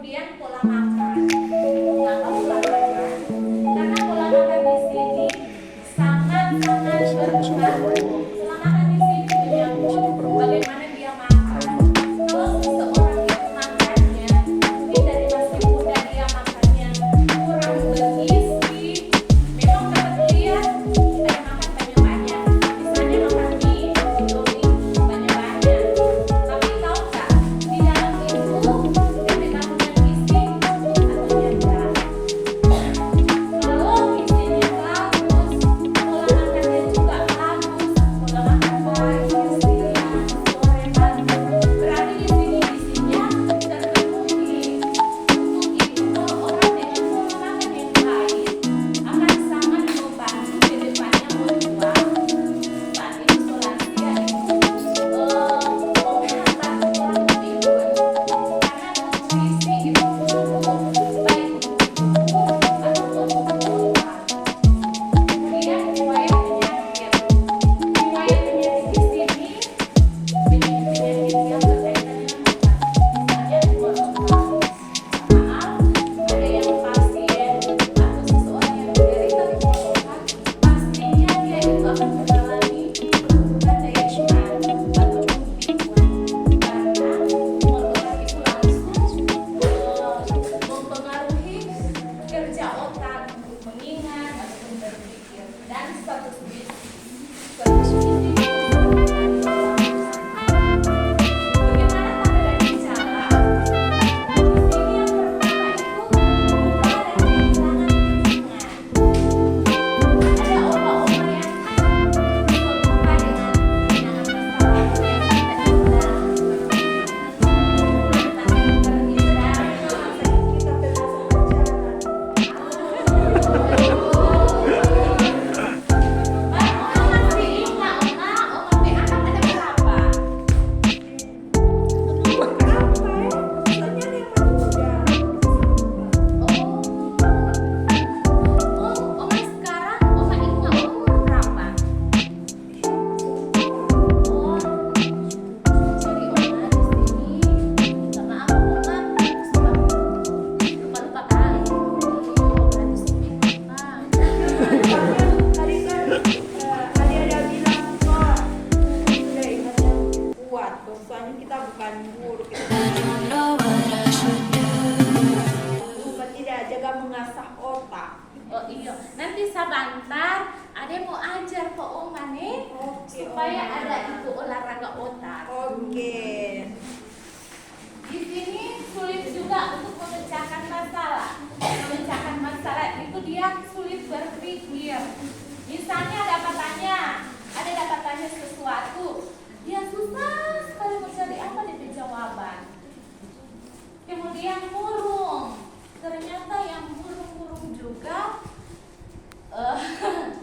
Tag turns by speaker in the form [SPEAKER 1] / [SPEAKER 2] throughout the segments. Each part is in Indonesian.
[SPEAKER 1] Kemudian pola makan. Mengapa pola makan? Karena pola makan di sini sangat-sangat berpengaruh. Pola makan di sini menyangkut bagaimana dia makan. Kalau seseorang itu makannya, mungkin dari masih muda dia makannya kurang bergizi, memang dapat lihat kita makan banyak-banyak. Misalnya makan mie, indomie banyak-banyak. Tapi tahu nggak di dalam itu dia mengandung gizi atau tidak? Kalau gizinya bagus, pola makannya juga bagus, pola makan baik, istirahat, sore pagi. Berarti di sini gizinya terpenuhi. Untuk itu kalau orang dengan pola makan yang baik akan sangat membantu ke depannya membuat saat isolasi yaitu menghambat pola pikir. Karena nutrisi itu cukup baik untuk tubuh ataupun untuk otak. Kemudian riwayat penyakit. Riwayat penyakit di sini penyakit yang berkaitan dengan otak. Misalnya tumor otak. Maaf, ada yang pasien atau seseorang yang menderita tumor otak, pastinya dia itu akan mengalami penurunan daya ingat ataupun pikun. Karena tumor otak itu langsung mempengaruhi kerja otak untuk mengingat ataupun berpikir dan status gizi. Status gizi itu bagaimana tanda dan gejala? Di sini yang pertama itu lupa dan kehilangan ingat. Ada oma-oma yang suka lupa dengan kenangan masa lalu yang sudah hilang. Mantan yang terindah, kita Oma masih ingat, Oma PA kan ada berapa? Oma sekarang, Oma ingat umur berapa? Jadi Oma di sini minta maaf Oma sebab lupa-lupa kali. Berarti sedikit Pak.
[SPEAKER 2] Tadi kan tadi ada bilang kok udah ingat yang kuat. Soalnya kita bukan guru, kita bukan tidak jaga mengasah otak.
[SPEAKER 1] Oh iya, nanti sebentar Ade mau ajar ke Oma nih supaya ada itu olahraga otak.
[SPEAKER 2] Oke.
[SPEAKER 1] Di sini sulit juga untuk memecahkan masalah. Memecahkan masalah itu dia sulit berpikir. Misalnya ada dapat tanya sesuatu, dia susah sekali mencari apa di jawaban. Kemudian murung, ternyata yang murung-murung juga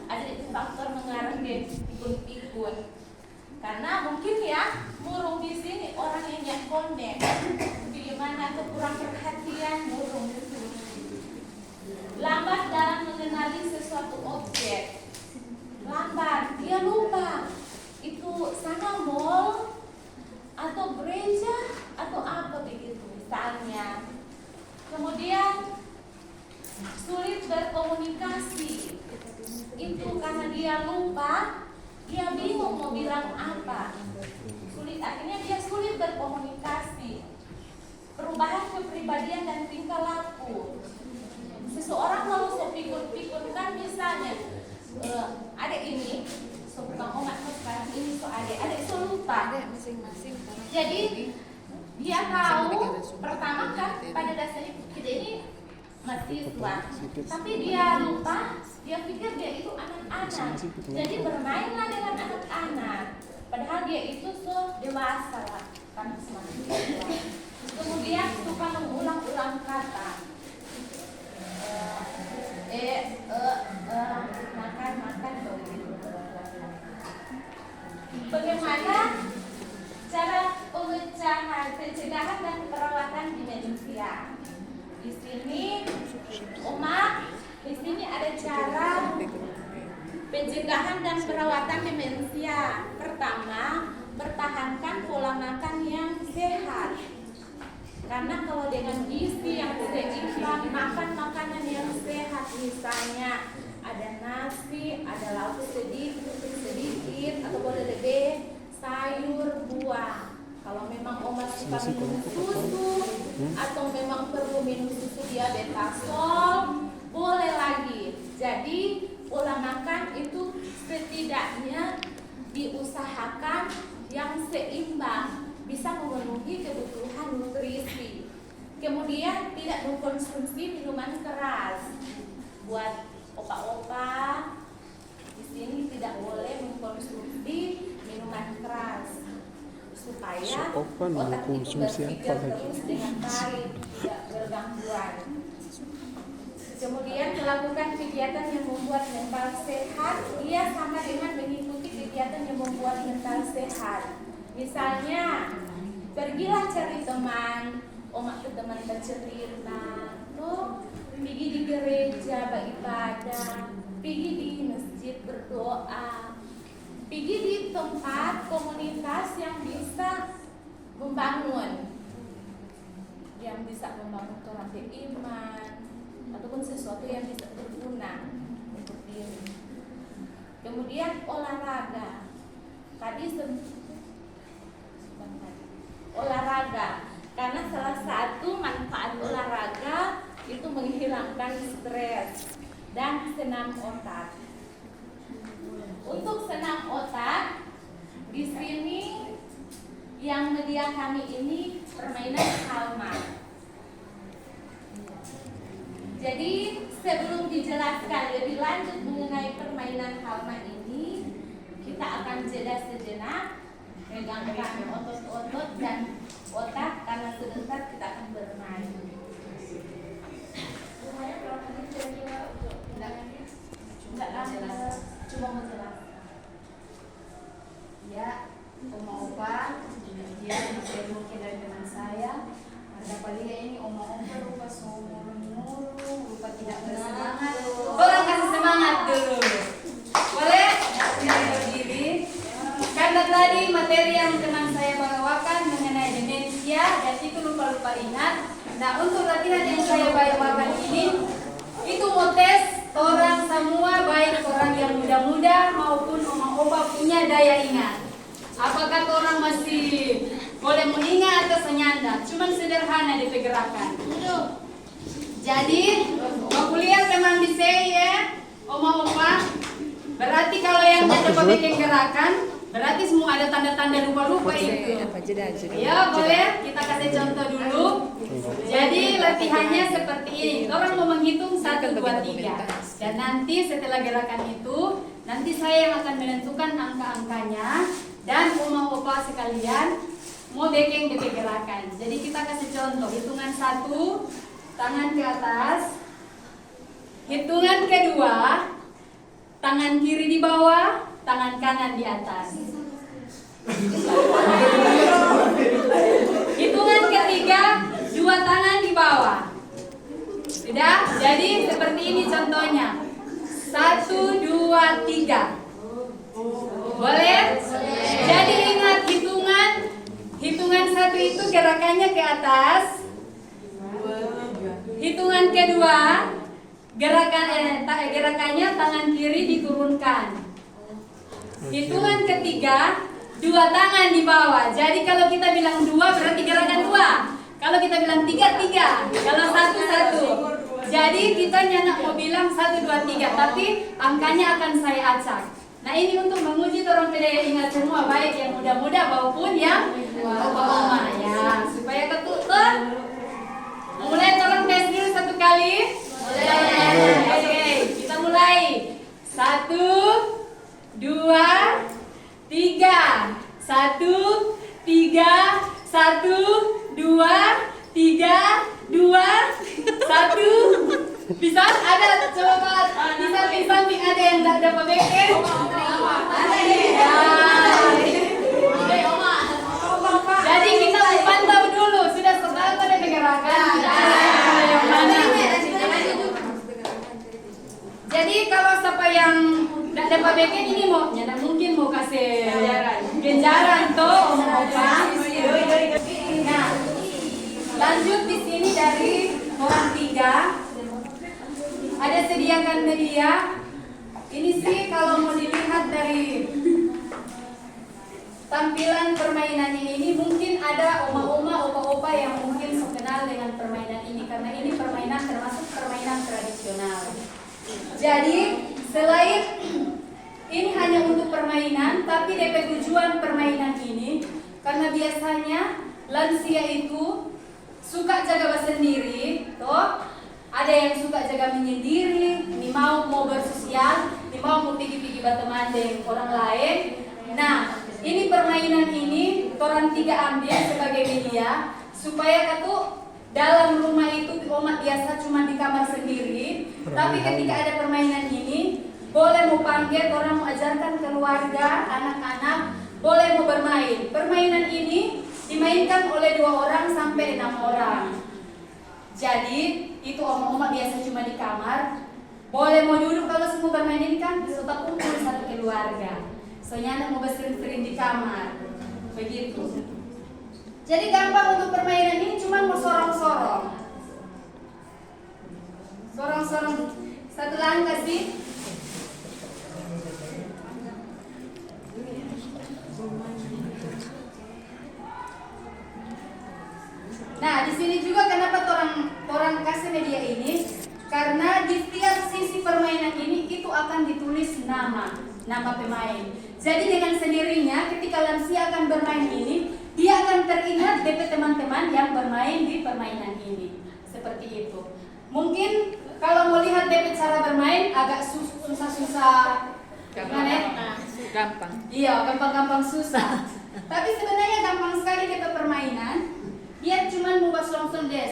[SPEAKER 1] ada di faktor mengarang dia pikun-pikun. Karena mungkin ya murung di sini orang yang nyekonek, bagaimana tuh kurang perhatian murung itu. Lambat dalam mengenali sesuatu objek. Lambat, dia lupa itu sana mall atau gereja atau apa begitu misalnya. Kemudian sulit berkomunikasi. Itu karena dia lupa, dia bingung mau bilang apa. Sulit, artinya dia sulit berkomunikasi. Perubahan kepribadian dan tingkah laku. Seseorang kalau so pikun-pikun kan misalnya ada ini, so bukan omat sekarang ini so ada so lupa.
[SPEAKER 3] Masing-masing.
[SPEAKER 1] Jadi dia tahu pertama kan pada dasarnya kita ini mahasiswa, tapi dia lupa, dia pikir dia itu anak-anak, jadi bermainlah dengan anak-anak, padahal dia itu so dewasa lah, kan semakin dewasa. Kemudian suka mengulang-ulang kata, makan begitu. Bagaimana cara pencegahan dan perawatan demensia? Di sini di sini ada cara pencegahan dan perawatan demensia. Pertama, pertahankan pola makan yang sehat. Karena kalau dengan gizi yang seimbang, makan makanan yang sehat, misalnya ada nasi, ada lauk sedikit atau boleh lebih, sayur, buah. Kalau memang Oma suka minum susu atau memang perlu minum susu diabetasol, boleh lagi. Jadi pola makan itu setidaknya diusahakan yang seimbang, bisa memenuhi kebutuhan nutrisi. Kemudian tidak mengkonsumsi minuman keras. Buat opa-opa di sini tidak boleh mengkonsumsi minuman keras supaya otak itu berpikir terus dengan baik, tidak bergangguan. Kemudian melakukan kegiatan yang membuat mental sehat, ia sama dengan mengikuti kegiatan yang membuat mental sehat. Misalnya, pergilah cari teman, Oma ke teman bercerita, tuh pergi di gereja beribadah, pergi di masjid berdoa, pergi di tempat komunitas yang bisa membangun, orang beriman, ataupun sesuatu yang bisa berguna untuk diri. Kemudian olahraga. Olahraga, karena salah satu manfaat olahraga itu menghilangkan stres dan senam otak. Untuk senam otak, di sini yang media kami ini permainan halma. Jadi sebelum dijelaskan lebih lanjut mengenai permainan halma ini, kita akan jeda sejenak, regangkan otot-otot dan otak karena sebentar kita akan bermain. Cuma menjelaskan.
[SPEAKER 2] Ya, Oma Opa, dia bisa mungkin dari teman saya. Ada paling ini Oma Opa lupa murung-murung, lupa tidak bersemangat. Orang kasih semangat dulu. Boleh? Tidak berdiri. Karena tadi materi yang teman saya bawakan mengenai demensia dan itu lupa-lupa ingat. Nah, untuk latihan yang saya bawakan ini, itu mau tes orang semua, baik orang yang muda-muda maupun Oma Opa punya daya ingat. Apakah orang masih boleh mengingat atau senyanda? Cuman sederhana di pergerakan. Jadi, mau kuliah memang di sini ya, Oma Opa. Berarti kalau yang dapat bikin gerakan, berarti semua ada tanda-tanda lupa-lupa itu. Ya, boleh kita kasih contoh dulu. Jadi latihannya seperti ini. Orang mau menghitung 1, 2, 3. Dan nanti setelah gerakan itu, nanti saya yang akan menentukan angka-angkanya. Dan Oma Opa sekalian mau bikin gerakan. Jadi kita kasih contoh. Hitungan 1, tangan ke atas. Hitungan kedua, tangan kiri di bawah, tangan kanan di atas. Hitungan ketiga, 2 tangan di bawah. Sudah? Jadi seperti ini contohnya. 1, 2, 3. Boleh? Jadi ingat hitungan 1 itu gerakannya ke atas. Hitungan kedua gerakannya tangan kiri diturunkan. Hitungan ketiga 2 tangan di bawah. Jadi kalau kita bilang 2 berarti gerakan 2. Kalau kita bilang 3, 3. Kalau 1, 1. Jadi kita nyanak mau bilang 1, 2, 3. Tapi angkanya akan saya acak. Nah ini untuk menguji orang daya ingat semua, baik yang muda-muda maupun yang oma-oma ya, supaya ketutup. Mulai tolong tes dulu 1 kali. Oke, kita mulai. 1, 2, 3. 1, 3, 1, 2, 3, 2, 1. Bisa? Ada? Coba di samping-samping ada yang tidak dapat bikin? Jadi kita pantau dulu. Sudah selesai pada pergerakan? Yang mana? Jadi kalau siapa yang tidak dapat bikin ini mau, ya mungkin mau kasih genjaran tuh. Nah, lanjut. dari orang tiga. Ada sediakan media. Ini sih kalau mau dilihat dari tampilan permainannya ini, mungkin ada oma-oma, opa-opa yang mungkin so kenal dengan permainan ini, karena ini permainan termasuk permainan tradisional. Jadi selain ini hanya untuk permainan, tapi DP tujuan permainan ini karena biasanya lansia itu suka jaga sendiri, toh ada yang suka jaga menyendiri, ini mau bersosial, ini mau pergi-pergi berteman dengan orang lain. Nah, ini permainan ini orang tiga ambil sebagai media supaya katu dalam rumah itu oma biasa cuma di kamar sendiri, tapi ketika ada permainan ini boleh mau panggil orang, mau ajarkan keluarga, anak-anak, boleh mau bermain. Permainan ini dimainkan oleh 2 orang sampai 6 orang. Jadi itu oma-oma biasa cuma di kamar, boleh mau duduk kalau semua bermain ini kan suka kumpul satu keluarga. Soalnya anak mau bersering-sering di kamar, begitu. Jadi gampang untuk permainan ini, cuma mau sorong-sorong. Sorong-sorong satu langkah sih. Nah, di sini juga kenapa orang kasih media ini? Karena di tiap sisi permainan ini itu akan ditulis nama pemain. Jadi dengan sendirinya ketika lansia akan bermain ini, dia akan teringat DP teman-teman yang bermain di permainan ini. Seperti itu. Mungkin kalau mau lihat DP cara bermain agak susah-susah.
[SPEAKER 3] Gampang.
[SPEAKER 2] Iya, gampang-gampang susah. Tapi sebenarnya gampang sekali DP permainan. Dia cuma mau langsung deh.